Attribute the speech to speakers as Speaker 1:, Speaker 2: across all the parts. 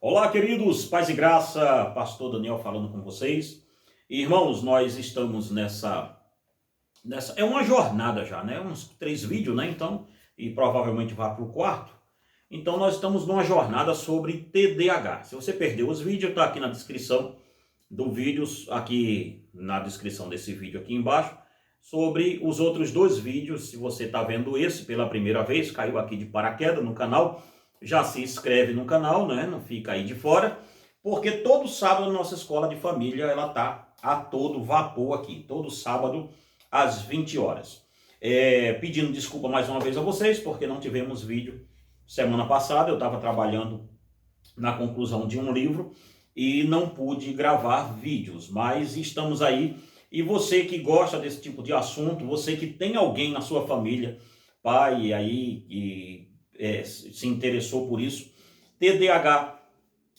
Speaker 1: Olá, queridos, paz e graça, pastor Daniel falando com vocês. Irmãos, nós estamos nessa é uma jornada já, né? Uns 3 vídeos, né? Então, e provavelmente vá para o quarto. Então, nós estamos numa jornada sobre TDAH. Se você perdeu os vídeos, está aqui na descrição do vídeo, aqui na descrição desse vídeo aqui embaixo, sobre os outros 2 vídeos. Se você está vendo esse pela primeira vez, caiu aqui de paraquedas no canal, já se inscreve no canal, né? Não fica aí de fora, porque todo sábado a nossa escola de família ela tá a todo vapor aqui, todo sábado às 20 horas. Pedindo desculpa mais uma vez a vocês, porque não tivemos vídeo semana passada. Eu estava trabalhando na conclusão de um livro e não pude gravar vídeos, mas estamos aí. E você que gosta desse tipo de assunto, você que tem alguém na sua família, pai aí, que se interessou por isso, TDAH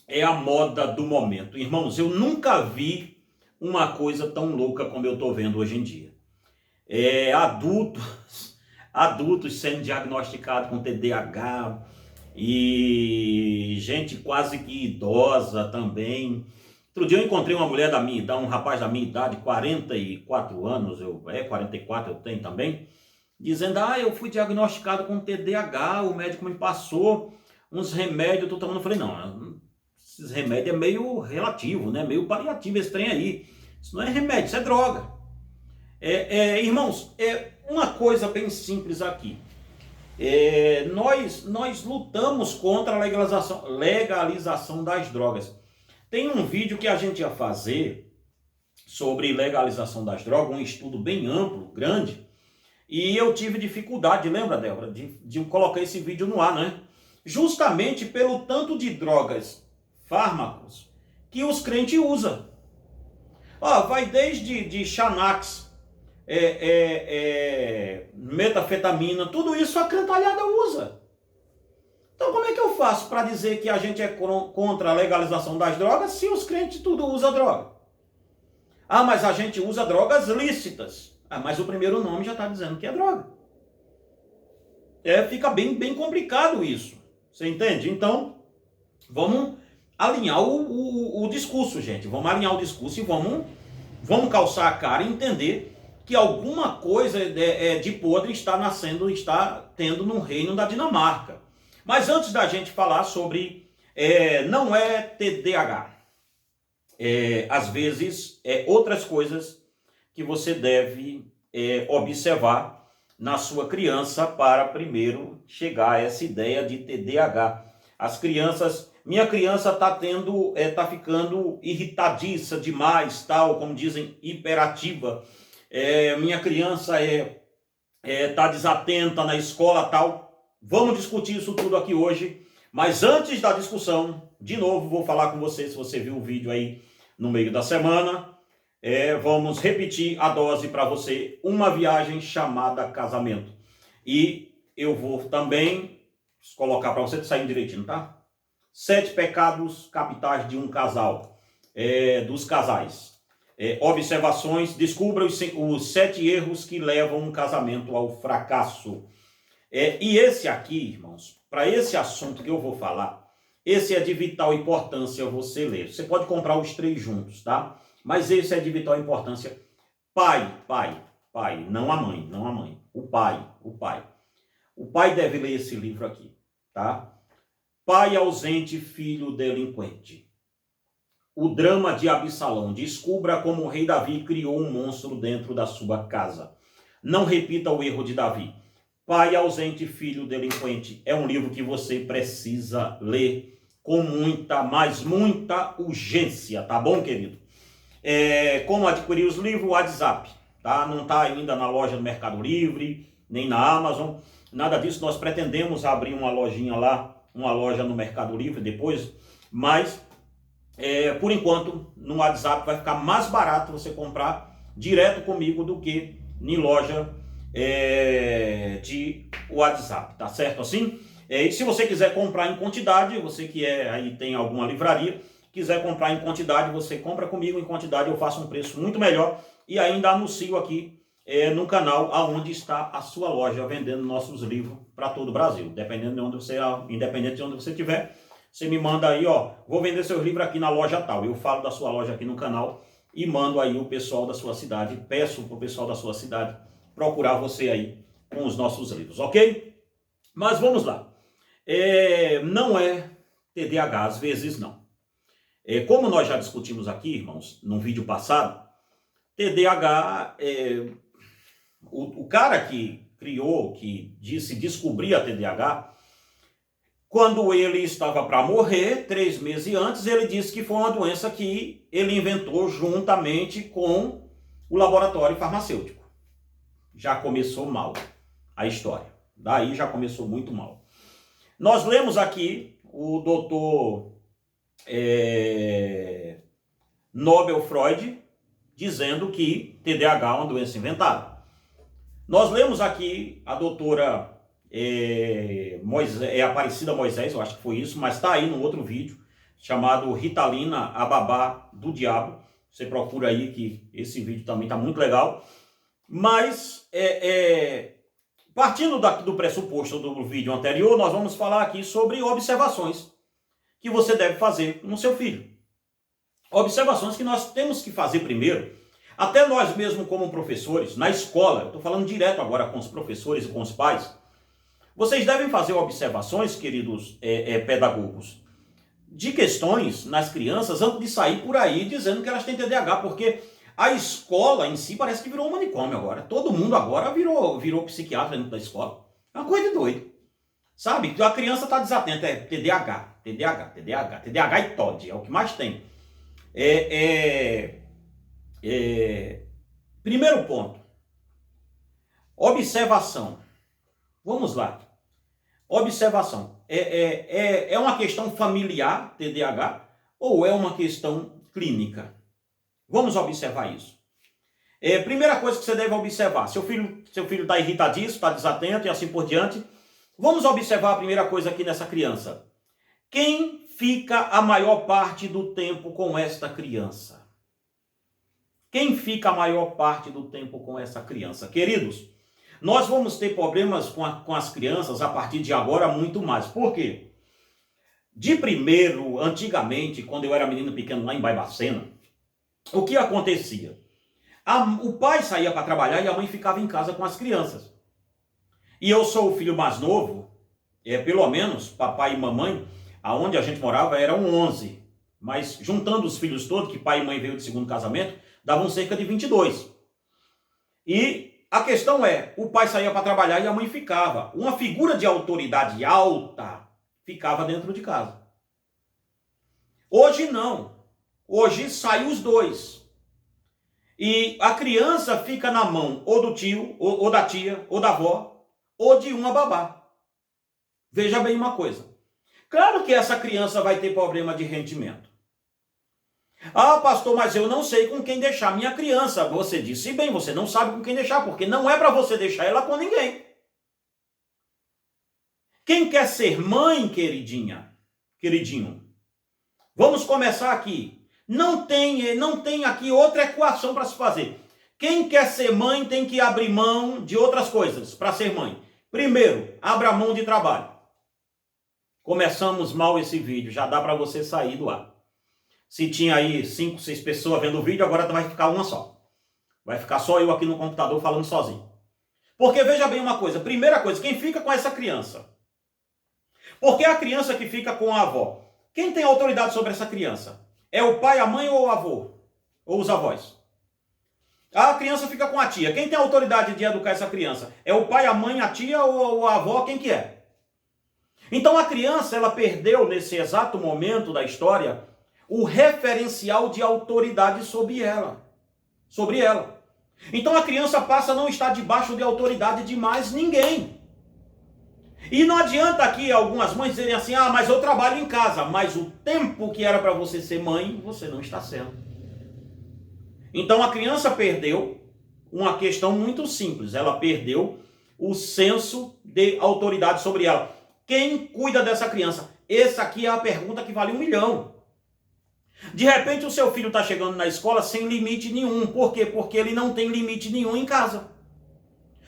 Speaker 1: é a moda do momento. Irmãos, eu nunca vi uma coisa tão louca como eu estou vendo hoje em dia. Adultos sendo diagnosticados com TDAH e gente quase que idosa também. Outro dia eu encontrei uma mulher da minha idade, um rapaz da minha idade, 44 anos, 44 eu tenho também, dizendo, eu fui diagnosticado com TDAH, o médico me passou uns remédios, eu tô tomando. Eu falei, não, esses remédios é meio relativo, né? Meio paliativo esse trem aí. Isso não é remédio, isso é droga. Irmãos, uma coisa bem simples aqui. Nós lutamos contra a legalização das drogas. Tem um vídeo que a gente ia fazer sobre legalização das drogas, um estudo bem amplo, grande, e eu tive dificuldade, lembra, Débora, de colocar esse vídeo no ar, né? Justamente pelo tanto de drogas, fármacos, que os crentes usam. Vai desde Xanax, metafetamina, tudo isso a cantalhada usa. Então como é que eu faço para dizer que a gente é contra a legalização das drogas se os crentes tudo usam droga? Mas a gente usa drogas lícitas. Mas o primeiro nome já está dizendo que é droga. Fica bem complicado isso. Você entende? Então, vamos alinhar o discurso, gente. Vamos alinhar o discurso e vamos calçar a cara e entender que alguma coisa de podre está tendo no reino da Dinamarca. Mas antes da gente falar sobre, não é TDAH. Às vezes, outras coisas que você deve observar na sua criança para primeiro chegar a essa ideia de TDAH. Minha criança está ficando irritadiça demais, tal, como dizem, hiperativa. Minha criança está desatenta na escola, tal. Vamos discutir isso tudo aqui hoje. Mas antes da discussão, de novo, vou falar com você, se você viu o vídeo aí no meio da semana, vamos repetir a dose para você, uma viagem chamada casamento. E eu vou também colocar para você sair direitinho, tá? 7 pecados capitais de um casal, dos casais. Observações, descubra os 7 erros que levam um casamento ao fracasso. E esse aqui, irmãos, para esse assunto que eu vou falar, esse é de vital importância você ler. Você pode comprar os 3 juntos, tá? Mas esse é de vital importância. Pai, não a mãe. O pai. O pai deve ler esse livro aqui, tá? Pai ausente, filho delinquente. O drama de Absalão. Descubra como o rei Davi criou um monstro dentro da sua casa. Não repita o erro de Davi. Pai ausente, filho delinquente. É um livro que você precisa ler com muita urgência, tá bom, querido? Como adquirir os livros? WhatsApp, tá? Não está ainda na loja do Mercado Livre, nem na Amazon, nada disso. Nós pretendemos abrir uma lojinha lá, uma loja no Mercado Livre depois, mas por enquanto no WhatsApp vai ficar mais barato você comprar direto comigo do que em loja de WhatsApp, tá certo assim? E se você quiser comprar em quantidade, você que aí tem alguma livraria, quiser comprar em quantidade, você compra comigo em quantidade, eu faço um preço muito melhor e ainda anuncio aqui no canal aonde está a sua loja vendendo nossos livros para todo o Brasil, independente de onde você estiver. Você me manda aí, ó, vou vender seus livros aqui na loja tal. Eu falo da sua loja aqui no canal e mando aí o pessoal da sua cidade, peço para o pessoal da sua cidade procurar você aí com os nossos livros, ok? Mas vamos lá. Não é TDAH, às vezes não. Como nós já discutimos aqui, irmãos, num vídeo passado, TDAH, o cara que criou, que disse descobrir a TDAH, quando ele estava para morrer, 3 meses antes, ele disse que foi uma doença que ele inventou juntamente com o laboratório farmacêutico. Já começou mal a história. Daí já começou muito mal. Nós lemos aqui o doutor Nobel Freud dizendo que TDAH é uma doença inventada. Nós lemos aqui a doutora Aparecida Moisés, eu acho que foi isso, mas está aí no outro vídeo, chamado Ritalina, a babá do diabo. Você procura aí que esse vídeo também está muito legal. Mas, partindo do pressuposto do vídeo anterior, nós vamos falar aqui sobre observações que você deve fazer no seu filho. Observações que nós temos que fazer primeiro, até nós mesmos como professores, na escola, estou falando direto agora com os professores e com os pais. Vocês devem fazer observações, queridos pedagogos, de questões nas crianças antes de sair por aí dizendo que elas têm TDAH, porque a escola em si parece que virou um manicômio agora. Todo mundo agora virou psiquiatra dentro da escola. É uma coisa de doido. Sabe? A criança está desatenta. É TDAH e TOD. É o que mais tem. Primeiro ponto. Observação. Vamos lá. Observação. É uma questão familiar, TDAH, ou é uma questão clínica? Vamos observar isso. Primeira coisa que você deve observar. Seu filho está irritadíssimo, está desatento e assim por diante. Vamos observar a primeira coisa aqui nessa criança. Quem fica a maior parte do tempo com esta criança? Quem fica a maior parte do tempo com essa criança? Queridos, nós vamos ter problemas com as crianças a partir de agora muito mais. Por quê? De primeiro, antigamente, quando eu era menino pequeno lá em Barbacena, o que acontecia? O pai saía para trabalhar e a mãe ficava em casa com as crianças. E eu sou o filho mais novo, pelo menos papai e mamãe, aonde a gente morava eram 11. Mas juntando os filhos todos, que pai e mãe veio de segundo casamento, davam cerca de 22. E a questão o pai saía para trabalhar e a mãe ficava. Uma figura de autoridade alta ficava dentro de casa. Hoje não. Hoje saem os dois. E a criança fica na mão ou do tio, ou da tia, ou da avó, ou de uma babá. Veja bem uma coisa. Claro que essa criança vai ter problema de rendimento. Ah, pastor, mas eu não sei com quem deixar minha criança. Você disse bem, você não sabe com quem deixar, porque não é para você deixar ela com ninguém. Quem quer ser mãe, queridinho? Vamos começar aqui. Não tem aqui outra equação para se fazer. Quem quer ser mãe tem que abrir mão de outras coisas para ser mãe. Primeiro, abra mão de trabalho. Começamos mal esse vídeo, já dá para você sair do ar. Se tinha aí 5, 6 pessoas vendo o vídeo, agora vai ficar uma só. Vai ficar só eu aqui no computador falando sozinho. Porque veja bem uma coisa. Primeira coisa, quem fica com essa criança? Porque a criança que fica com a avó, quem tem autoridade sobre essa criança? É o pai, a mãe ou o avô? Ou os avós? A criança fica com a tia. Quem tem autoridade de educar essa criança? É o pai, a mãe, a tia ou a avó? Quem que é? Então a criança, ela perdeu nesse exato momento da história o referencial de autoridade sobre ela. Então a criança passa a não estar debaixo de autoridade de mais ninguém. E não adianta aqui algumas mães dizerem assim, mas eu trabalho em casa, mas o tempo que era para você ser mãe, você não está sendo. Então a criança perdeu uma questão muito simples, ela perdeu o senso de autoridade sobre ela. Quem cuida dessa criança? Essa aqui é a pergunta que vale 1 milhão. De repente o seu filho está chegando na escola sem limite nenhum. Por quê? Porque ele não tem limite nenhum em casa.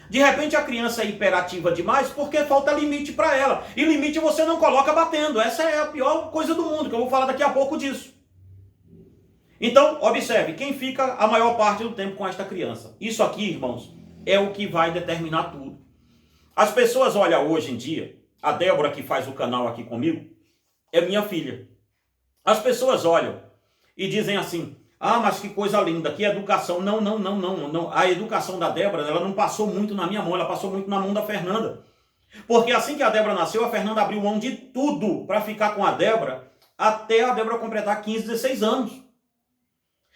Speaker 1: De repente a criança é hiperativa demais porque falta limite para ela. E limite você não coloca batendo. Essa é a pior coisa do mundo, que eu vou falar daqui a pouco disso. Então, observe, quem fica a maior parte do tempo com esta criança? Isso aqui, irmãos, é o que vai determinar tudo. As pessoas olham hoje em dia, a Débora que faz o canal aqui comigo, é minha filha. As pessoas olham e dizem assim, ah, mas que coisa linda, que educação. Não. A educação da Débora, ela não passou muito na minha mão, ela passou muito na mão da Fernanda. Porque assim que a Débora nasceu, a Fernanda abriu mão de tudo para ficar com a Débora, até a Débora completar 15, 16 anos.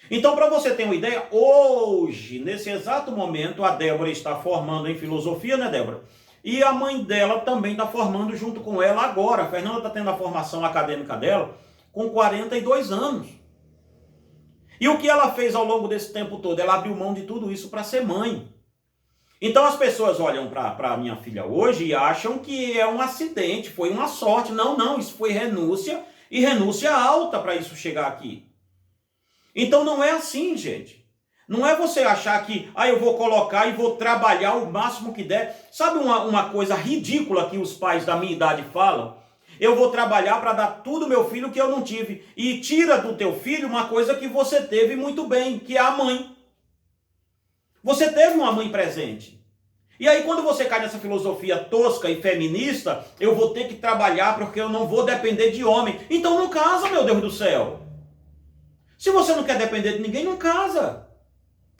Speaker 1: Então, para você ter uma ideia, hoje, nesse exato momento, a Débora está formando em filosofia, né, Débora? E a mãe dela também está formando junto com ela agora. A Fernanda está tendo a formação acadêmica dela com 42 anos. E o que ela fez ao longo desse tempo todo? Ela abriu mão de tudo isso para ser mãe. Então as pessoas olham para a minha filha hoje e acham que é um acidente, foi uma sorte. Não, isso foi renúncia, e renúncia alta para isso chegar aqui. Então não é assim, gente. Não é você achar que, eu vou colocar e vou trabalhar o máximo que der. Sabe uma coisa ridícula que os pais da minha idade falam? Eu vou trabalhar para dar tudo ao meu filho que eu não tive. E tira do teu filho uma coisa que você teve muito bem, que é a mãe. Você teve uma mãe presente. E aí quando você cai nessa filosofia tosca e feminista, eu vou ter que trabalhar porque eu não vou depender de homem. Então não casa, meu Deus do céu. Se você não quer depender de ninguém, não casa.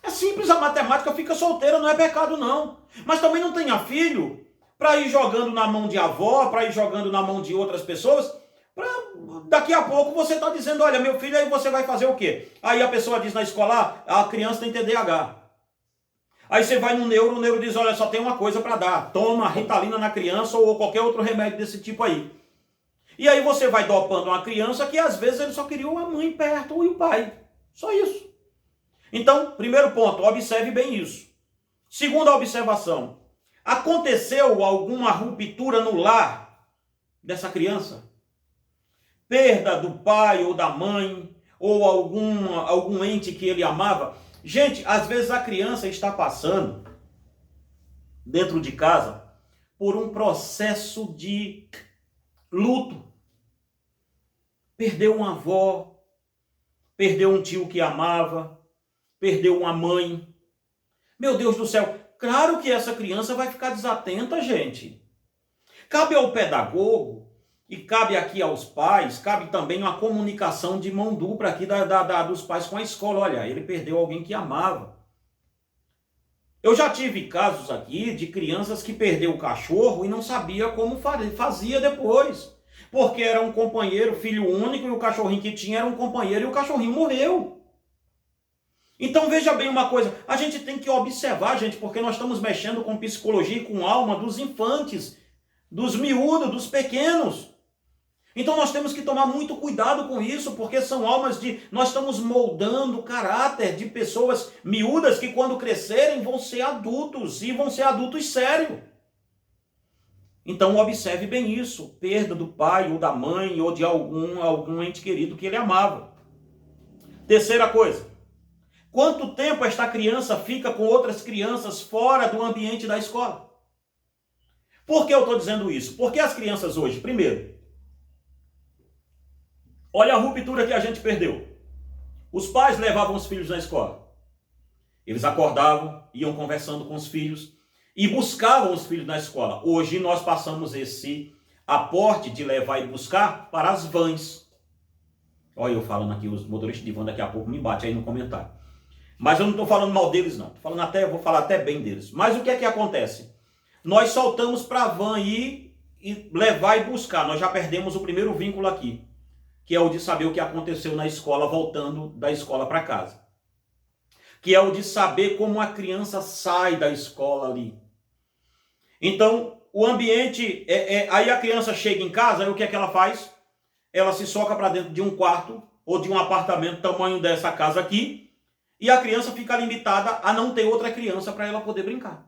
Speaker 1: É simples, a matemática, fica solteira, não é pecado não. Mas também não tenha filho para ir jogando na mão de avó, para ir jogando na mão de outras pessoas, para daqui a pouco você está dizendo, olha, meu filho, aí você vai fazer o quê? Aí a pessoa diz na escola, a criança tem TDAH. Aí você vai no neuro, o neuro diz, olha, só tem uma coisa para dar, toma Ritalina na criança ou qualquer outro remédio desse tipo aí. E aí você vai dopando uma criança que às vezes ele só queria a mãe perto e o pai. Só isso. Então, primeiro ponto, observe bem isso. Segunda observação, aconteceu alguma ruptura no lar dessa criança? Perda do pai ou da mãe, ou algum ente que ele amava? Gente, às vezes a criança está passando, dentro de casa, por um processo de luto. Perdeu uma avó, perdeu um tio que amava, perdeu uma mãe. Meu Deus do céu, claro que essa criança vai ficar desatenta, gente. Cabe ao pedagogo, e cabe aqui aos pais, cabe também uma comunicação de mão dupla aqui dos pais com a escola. Olha, ele perdeu alguém que amava. Eu já tive casos aqui de crianças que perdeu o cachorro e não sabia como fazia depois. Porque era um companheiro, filho único, e o cachorrinho que tinha era um companheiro e o cachorrinho morreu. Então veja bem uma coisa, a gente tem que observar, gente, porque nós estamos mexendo com psicologia e com alma dos infantes, dos miúdos, dos pequenos. Então nós temos que tomar muito cuidado com isso, porque são almas nós estamos moldando o caráter de pessoas miúdas que quando crescerem vão ser adultos, e vão ser adultos sérios. Então observe bem isso, perda do pai ou da mãe ou de algum ente querido que ele amava. Terceira coisa, quanto tempo esta criança fica com outras crianças fora do ambiente da escola? Por que eu estou dizendo isso? Porque as crianças hoje, primeiro, olha a ruptura que a gente perdeu. Os pais levavam os filhos na escola. Eles acordavam, iam conversando com os filhos e buscavam os filhos na escola. Hoje nós passamos esse aporte de levar e buscar para as vans. Olha eu falando aqui, os motoristas de van daqui a pouco me batem aí no comentário. Mas eu não estou falando mal deles não. Vou falar até bem deles. Mas o que é que acontece? Nós soltamos para a van ir e levar e buscar. Nós já perdemos o primeiro vínculo aqui, que é o de saber o que aconteceu na escola, voltando da escola para casa. Que é o de saber como a criança sai da escola ali. Então, o ambiente, aí a criança chega em casa, aí o que é que ela faz? Ela se soca para dentro de um quarto ou de um apartamento tamanho dessa casa aqui, e a criança fica limitada a não ter outra criança para ela poder brincar.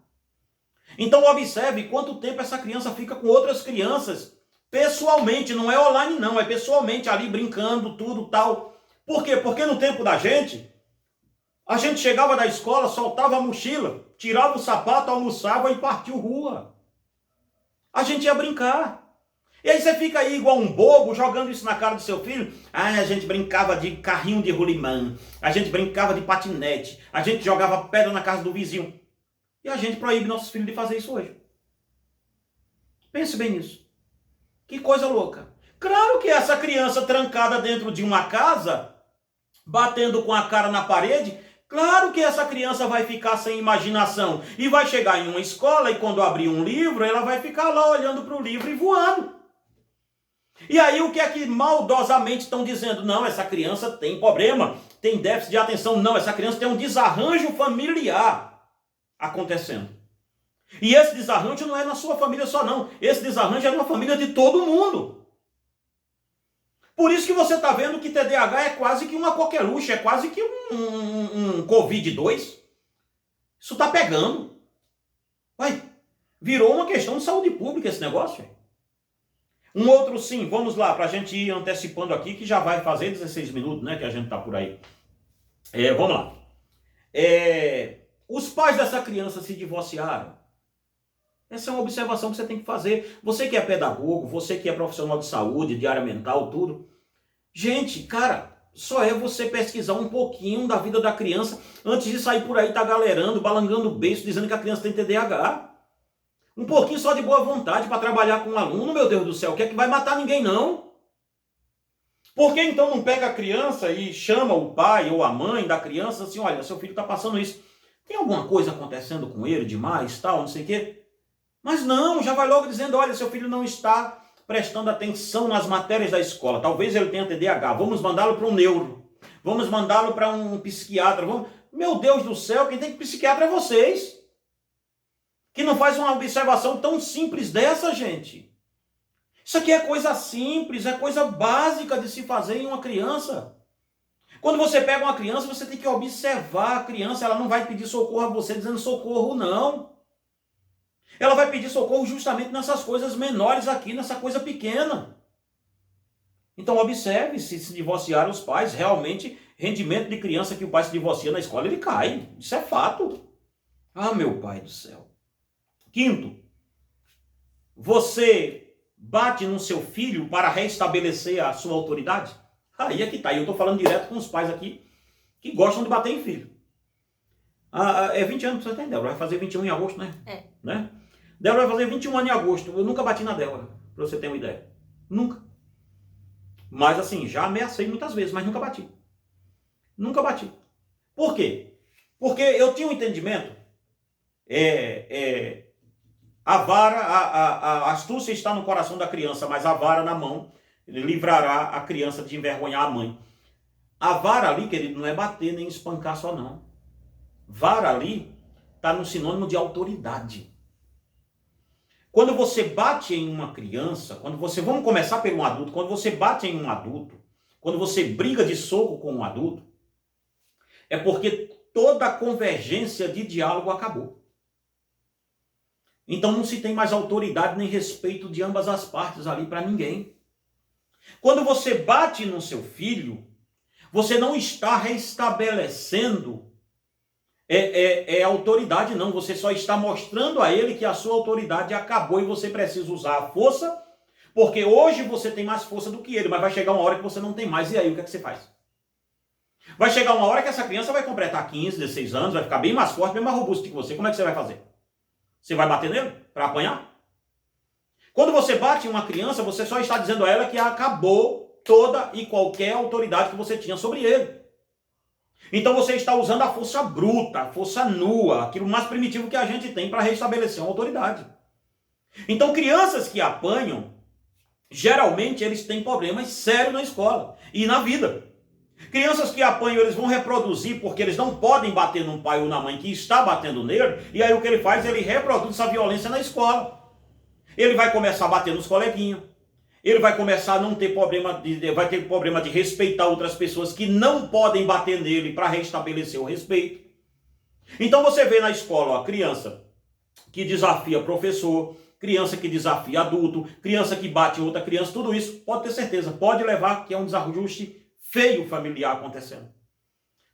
Speaker 1: Então observe quanto tempo essa criança fica com outras crianças, pessoalmente, não é online não, é pessoalmente ali brincando, tudo tal. Por quê? Porque no tempo da gente, A gente chegava da escola, soltava a mochila, tirava o sapato, almoçava e partiu rua. A gente ia brincar. E aí você fica aí igual um bobo, jogando isso na cara do seu filho. Ah, a gente brincava de carrinho de rolimã, a gente brincava de patinete, a gente jogava pedra na casa do vizinho. E a gente proíbe nossos filhos de fazer isso hoje. Pense bem nisso. Que coisa louca. Claro que essa criança trancada dentro de uma casa, batendo com a cara na parede, claro que essa criança vai ficar sem imaginação. E vai chegar em uma escola e quando abrir um livro, ela vai ficar lá olhando para o livro e voando. E aí o que é que maldosamente estão dizendo? Não, essa criança tem problema, tem déficit de atenção. Não, essa criança tem um desarranjo familiar acontecendo. E esse desarranjo não é na sua família só não. Esse desarranjo é na família de todo mundo. Por isso que você está vendo que TDAH é quase que uma coqueluche, é quase que um Covid-2. Isso está pegando. Vai, virou uma questão de saúde pública esse negócio. Um outro sim, vamos lá, para a gente ir antecipando aqui, que já vai fazer 16 minutos, né, que a gente está por aí. Vamos lá. Os pais dessa criança se divorciaram. Essa é uma observação que você tem que fazer. Você que é pedagogo, você que é profissional de saúde, de área mental, tudo. Gente, cara, só é você pesquisar um pouquinho da vida da criança antes de sair por aí, tá galerando, balangando o beiço, dizendo que a criança tem TDAH. Um pouquinho só de boa vontade para trabalhar com um aluno, meu Deus do céu, que é que vai matar ninguém não. Por que então não pega a criança e chama o pai ou a mãe da criança assim, olha, seu filho está passando isso. Tem alguma coisa acontecendo com ele demais, tal, não sei o quê? Mas não, já vai logo dizendo, olha, seu filho não está prestando atenção nas matérias da escola. Talvez ele tenha TDAH. Vamos mandá-lo para um neuro. Vamos mandá-lo para um psiquiatra. Meu Deus do céu, quem tem que psiquiatra é vocês. Que não faz uma observação tão simples dessa, gente. Isso aqui é coisa simples, é coisa básica de se fazer em uma criança. Quando você pega uma criança, você tem que observar a criança. Ela não vai pedir socorro a você dizendo socorro, não. Ela vai pedir socorro justamente nessas coisas menores aqui, nessa coisa pequena. Então observe se divorciaram os pais, realmente, rendimento de criança que o pai se divorcia na escola, ele cai. Isso é fato. Ah, meu pai do céu. Quinto, você bate no seu filho para restabelecer a sua autoridade? Aí é que tá. Eu estou falando direto com os pais aqui que gostam de bater em filho. É 20 anos, você tem, Débora. Vai fazer 21 em agosto, né? Né? Débora vai fazer 21 anos em agosto. Eu nunca bati na Débora, para você ter uma ideia. Nunca. Mas assim, já ameacei muitas vezes, mas nunca bati. Nunca bati. Por quê? Porque eu tinha um entendimento. A vara, a astúcia está no coração da criança, mas a vara na mão livrará a criança de envergonhar a mãe. A vara ali, querido, não é bater nem espancar só não. Vara ali está no sinônimo de autoridade. Quando você bate em uma criança, vamos começar por um adulto, quando você bate em um adulto, quando você briga de soco com um adulto, é porque toda a convergência de diálogo acabou. Então não se tem mais autoridade nem respeito de ambas as partes ali para ninguém. Quando você bate no seu filho, você não está restabelecendo autoridade, não. Você só está mostrando a ele que a sua autoridade acabou e você precisa usar a força, porque hoje você tem mais força do que ele, mas vai chegar uma hora que você não tem mais. E aí, o que é que você faz? Vai chegar uma hora que essa criança vai completar 15, 16 anos, vai ficar bem mais forte, bem mais robusto que você. Como é que você vai fazer? Você vai bater nele para apanhar? Quando você bate em uma criança, você só está dizendo a ela que acabou toda e qualquer autoridade que você tinha sobre ele. Então você está usando a força bruta, a força nua, aquilo mais primitivo que a gente tem para restabelecer uma autoridade. Então crianças que apanham, geralmente eles têm problemas sérios na escola e na vida. Crianças que apanham, eles vão reproduzir porque eles não podem bater num pai ou na mãe que está batendo nele, e aí o que ele faz? Ele reproduz essa violência na escola. Ele vai começar a bater nos coleguinhas. Ele vai começar a não ter vai ter problema de respeitar outras pessoas que não podem bater nele para restabelecer o respeito. Então você vê na escola a criança que desafia professor, criança que desafia adulto, criança que bate outra criança, tudo isso pode ter certeza, pode levar que é um desajuste feio familiar acontecendo.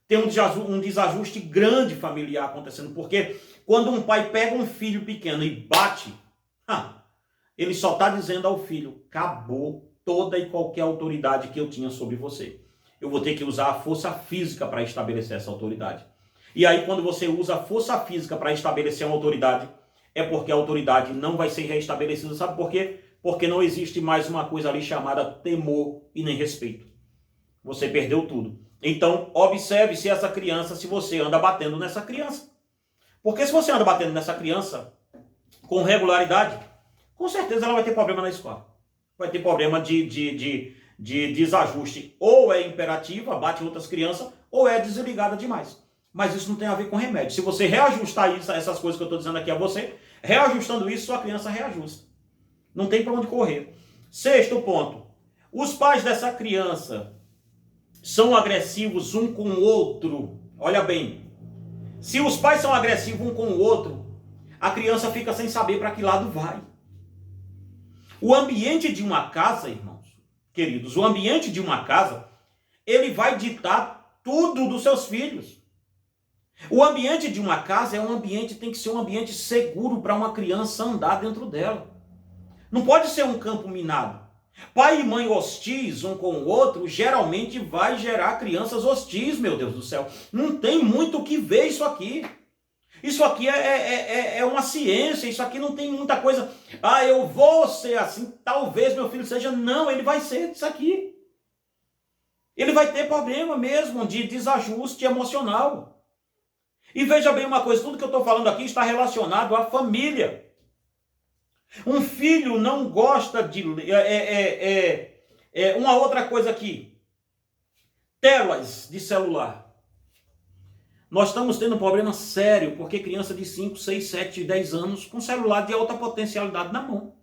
Speaker 1: tem um desajuste grande familiar acontecendo, porque quando um pai pega um filho pequeno e bate, ele só está dizendo ao filho, acabou toda e qualquer autoridade que eu tinha sobre você. Eu vou ter que usar a força física para estabelecer essa autoridade. E aí, quando você usa a força física para estabelecer uma autoridade, é porque a autoridade não vai ser reestabelecida. Sabe por quê? Porque não existe mais uma coisa ali chamada temor e nem respeito. Você perdeu tudo. Então, observe se essa criança, se você anda batendo nessa criança. Porque se você anda batendo nessa criança com regularidade, com certeza ela vai ter problema na escola. Vai ter problema de desajuste. Ou é imperativa, bate em outras crianças, ou é desligada demais. Mas isso não tem a ver com remédio. Se você reajustar isso, essas coisas que eu estou dizendo aqui a você, reajustando isso, sua criança reajusta. Não tem para onde correr. Sexto ponto. Os pais dessa criança são agressivos um com o outro. Olha bem. Se os pais são agressivos um com o outro, a criança fica sem saber para que lado vai. O ambiente de uma casa, irmãos, queridos, o ambiente de uma casa, ele vai ditar tudo dos seus filhos. O ambiente de uma casa é um ambiente, tem que ser um ambiente seguro para uma criança andar dentro dela. Não pode ser um campo minado. Pai e mãe hostis um com o outro, geralmente vai gerar crianças hostis, meu Deus do céu. Não tem muito o que ver isso aqui. Isso aqui é uma ciência, isso aqui não tem muita coisa. Eu vou ser assim, talvez meu filho seja. Não, ele vai ser isso aqui. Ele vai ter problema mesmo de desajuste emocional. E veja bem uma coisa, tudo que eu estou falando aqui está relacionado à família. Um filho não gosta de... uma outra coisa aqui. Telas de celular. Nós estamos tendo um problema sério, porque criança de 5, 6, 7, 10 anos com celular de alta potencialidade na mão.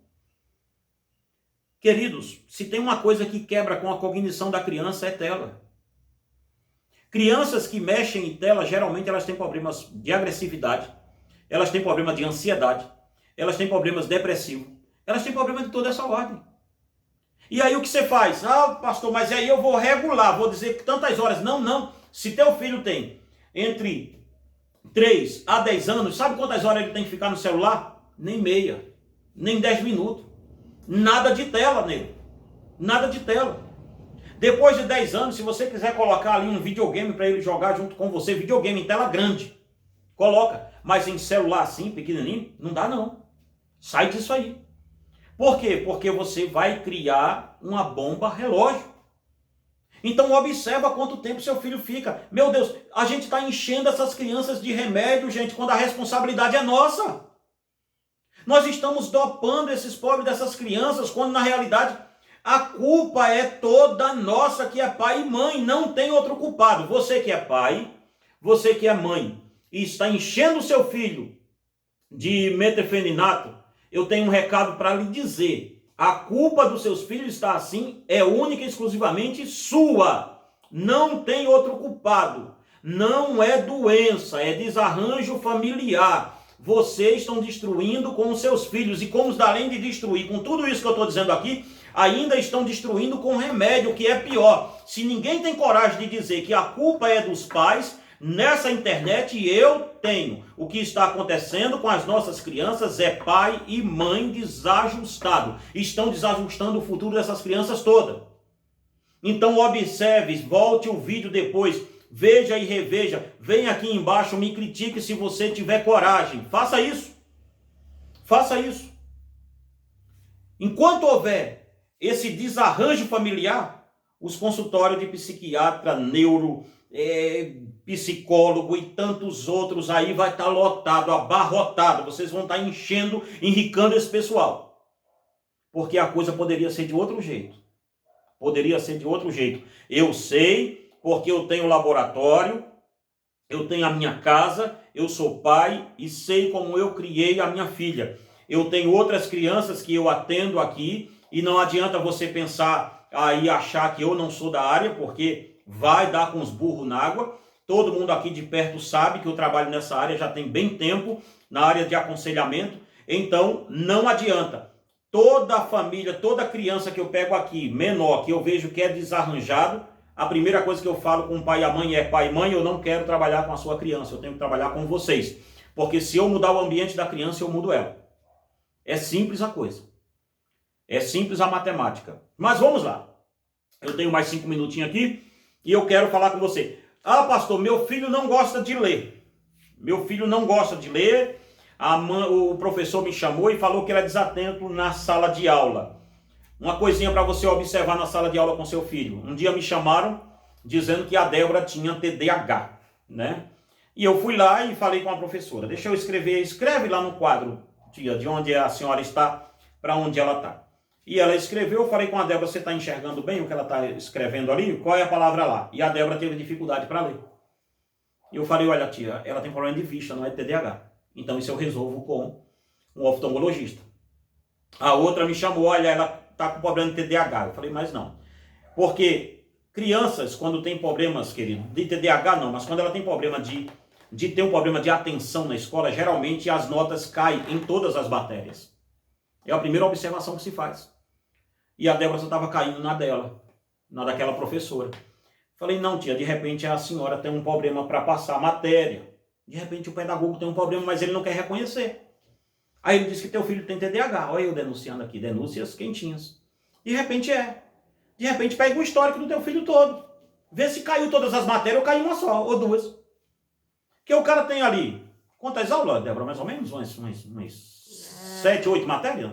Speaker 1: Queridos, se tem uma coisa que quebra com a cognição da criança é tela. Crianças que mexem em tela, geralmente elas têm problemas de agressividade, elas têm problema de ansiedade, elas têm problemas depressivos, elas têm problema de toda essa ordem. E aí o que você faz? Pastor, mas aí eu vou regular, vou dizer que tantas horas. Não. Se teu filho tem entre 3 a 10 anos, sabe quantas horas ele tem que ficar no celular? Nem meia, nem 10 minutos. Nada de tela nele. Nada de tela. Depois de 10 anos, se você quiser colocar ali um videogame para ele jogar junto com você, videogame em tela grande, coloca. Mas em celular assim, pequenininho, não dá não. Sai disso aí. Por quê? Porque você vai criar uma bomba relógio. Então observa quanto tempo seu filho fica. Meu Deus, a gente está enchendo essas crianças de remédio, gente, quando a responsabilidade é nossa. Nós estamos dopando esses pobres dessas crianças, quando na realidade a culpa é toda nossa, que é pai e mãe. Não tem outro culpado. Você que é pai, você que é mãe, e está enchendo o seu filho de metanfetinato, eu tenho um recado para lhe dizer. A culpa dos seus filhos está assim, é única e exclusivamente sua. Não tem outro culpado. Não é doença, é desarranjo familiar. Vocês estão destruindo com os seus filhos. E como além de destruir com tudo isso que eu estou dizendo aqui, ainda estão destruindo com remédio, que é pior. Se ninguém tem coragem de dizer que a culpa é dos pais, nessa internet eu tenho. O que está acontecendo com as nossas crianças é pai e mãe desajustado. Estão desajustando o futuro dessas crianças todas. Então observe, volte o vídeo depois, veja e reveja. Venha aqui embaixo, me critique se você tiver coragem. Faça isso. Faça isso. Enquanto houver esse desarranjo familiar, os consultórios de psiquiatra, psicólogo e tantos outros aí vai estar lotado, abarrotado. Vocês vão estar enchendo, enricando esse pessoal. Porque a coisa poderia ser de outro jeito. Poderia ser de outro jeito. Eu sei, porque eu tenho laboratório, eu tenho a minha casa, eu sou pai e sei como eu criei a minha filha. Eu tenho outras crianças que eu atendo aqui e não adianta você pensar aí, achar que eu não sou da área, porque vai dar com os burros na água. Todo mundo aqui de perto sabe que eu trabalho nessa área já tem bem tempo, na área de aconselhamento. Então, não adianta. Toda família, toda criança que eu pego aqui, menor, que eu vejo que é desarranjado, a primeira coisa que eu falo com o pai e a mãe é: pai e mãe, eu não quero trabalhar com a sua criança, eu tenho que trabalhar com vocês. Porque se eu mudar o ambiente da criança, eu mudo ela. É simples a coisa. É simples a matemática. Mas vamos lá. Eu tenho mais 5 minutinhos aqui e eu quero falar com você. Ah, pastor, meu filho não gosta de ler. Meu filho não gosta de ler. O professor me chamou e falou que ele é desatento na sala de aula. Uma coisinha para você observar na sala de aula com seu filho. Um dia me chamaram dizendo que a Débora tinha TDAH, né? E eu fui lá e falei com a professora: deixa eu escrever, escreve lá no quadro, tia, de onde a senhora está para onde ela está. E ela escreveu, eu falei com a Débora: você está enxergando bem o que ela está escrevendo ali? Qual é a palavra lá? E a Débora teve dificuldade para ler. E eu falei: olha, tia, ela tem problema de vista, não é TDAH. Então isso eu resolvo com um oftalmologista. A outra me chamou: olha, ela está com problema de TDAH. Eu falei: mas não. Porque crianças, quando tem problemas, querido, de TDAH não, mas quando ela tem problema de ter um problema de atenção na escola, geralmente as notas caem em todas as matérias. É a primeira observação que se faz. E a Débora só estava caindo na dela, na daquela professora. Falei: não, tia, de repente a senhora tem um problema para passar a matéria. De repente o pedagogo tem um problema, mas ele não quer reconhecer. Aí ele disse que teu filho tem TDAH. Olha eu denunciando aqui, denúncias quentinhas. De repente De repente pega o histórico do teu filho todo. Vê se caiu todas as matérias ou caiu uma só, ou duas. Porque o cara tem ali, quantas aulas, Débora, mais ou menos? Umas 7, 8 matérias?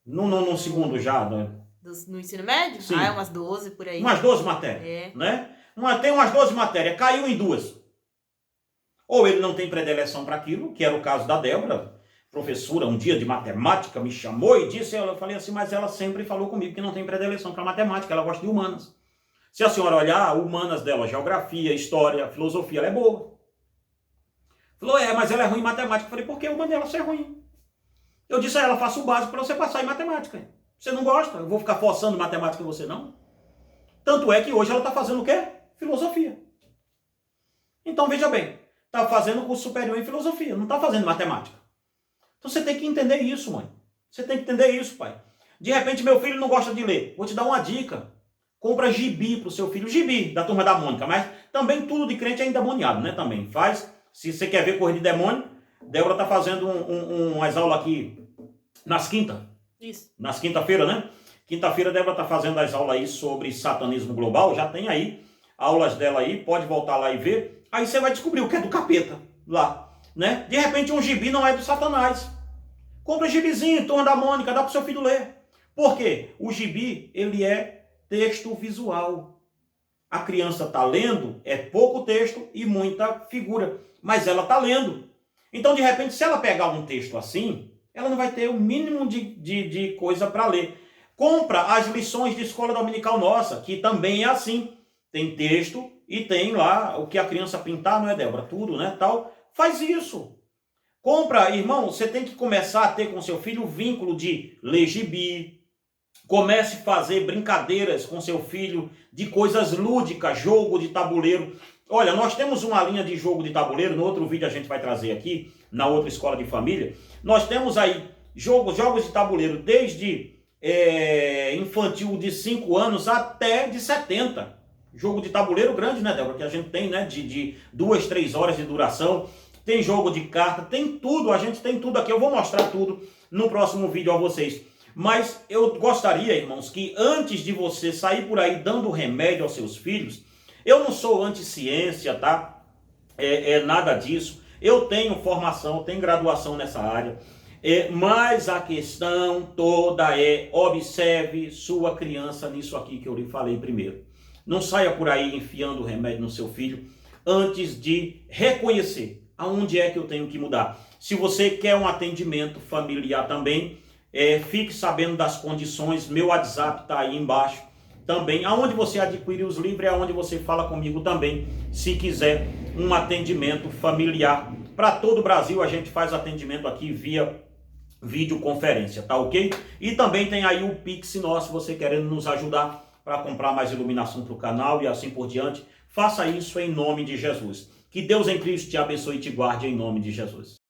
Speaker 1: No segundo já, né?
Speaker 2: No ensino médio?
Speaker 1: Sim.
Speaker 2: Ah, é umas 12 por aí.
Speaker 1: Umas 12 matérias, né? Tem umas 12 matérias, caiu em 2. Ou ele não tem predileção para aquilo, que era o caso da Débora. Professora, um dia de matemática, me chamou e disse, eu falei assim: mas ela sempre falou comigo que não tem predileção para matemática, ela gosta de humanas. Se a senhora olhar, humanas dela, geografia, história, filosofia, ela é boa. Falou: mas ela é ruim em matemática. Eu falei: por que uma dela ser ruim? Eu disse a ela: faça o básico para você passar em matemática. Você não gosta? Eu vou ficar forçando matemática em você, não? Tanto é que hoje ela está fazendo o quê? Filosofia. Então, veja bem, está fazendo curso superior em filosofia, não está fazendo matemática. Então você tem que entender isso, mãe. Você tem que entender isso, pai. De repente, meu filho não gosta de ler. Vou te dar uma dica. Compra gibi para o seu filho. Gibi da Turma da Mônica. Mas também tudo de crente é endemoniado, né? Também faz. Se você quer ver corrida de demônio, Débora está fazendo umas aulas aqui nas quintas.
Speaker 2: Isso.
Speaker 1: Nas quinta-feira, né? Quinta-feira, Débora está fazendo as aulas aí sobre satanismo global. Já tem aí aulas dela aí. Pode voltar lá e ver. Aí você vai descobrir o que é do capeta lá, né? De repente um gibi não é do Satanás. Compra gibizinho, Turma da Mônica, dá para o seu filho ler. Por quê? O gibi, ele é texto visual. A criança está lendo, é pouco texto e muita figura. Mas ela está lendo. Então, de repente, se ela pegar um texto assim, ela não vai ter o mínimo de coisa para ler. Compra as lições de escola dominical nossa, que também é assim. Tem texto e tem lá o que a criança pintar, não é, Débora? Tudo, né? Tal. Faz isso. Compra, irmão, você tem que começar a ter com seu filho o vínculo de ler gibi. Comece a fazer brincadeiras com seu filho de coisas lúdicas, jogo de tabuleiro. Olha, nós temos uma linha de jogo de tabuleiro, no outro vídeo a gente vai trazer aqui, na outra escola de família. Nós temos aí jogos de tabuleiro desde infantil de 5 anos até de 70. Jogo de tabuleiro grande, né, Débora? Que a gente tem, né, de 2, 3 horas de duração. Tem jogo de carta, tem tudo, a gente tem tudo aqui. Eu vou mostrar tudo no próximo vídeo a vocês. Mas eu gostaria, irmãos, que antes de você sair por aí dando remédio aos seus filhos, eu não sou anti-ciência, tá? Nada disso. Eu tenho formação, tenho graduação nessa área. Mas a questão toda é: observe sua criança nisso aqui que eu lhe falei primeiro. Não saia por aí enfiando remédio no seu filho antes de reconhecer aonde é que eu tenho que mudar. Se você quer um atendimento familiar também, fique sabendo das condições. Meu WhatsApp está aí embaixo também. Aonde você adquire os livros é aonde você fala comigo também, se quiser um atendimento familiar. Para todo o Brasil a gente faz atendimento aqui via videoconferência, tá ok? E também tem aí o Pix nosso, você querendo nos ajudar para comprar mais iluminação para o canal e assim por diante. Faça isso em nome de Jesus. Que Deus em Cristo te abençoe e te guarde em nome de Jesus.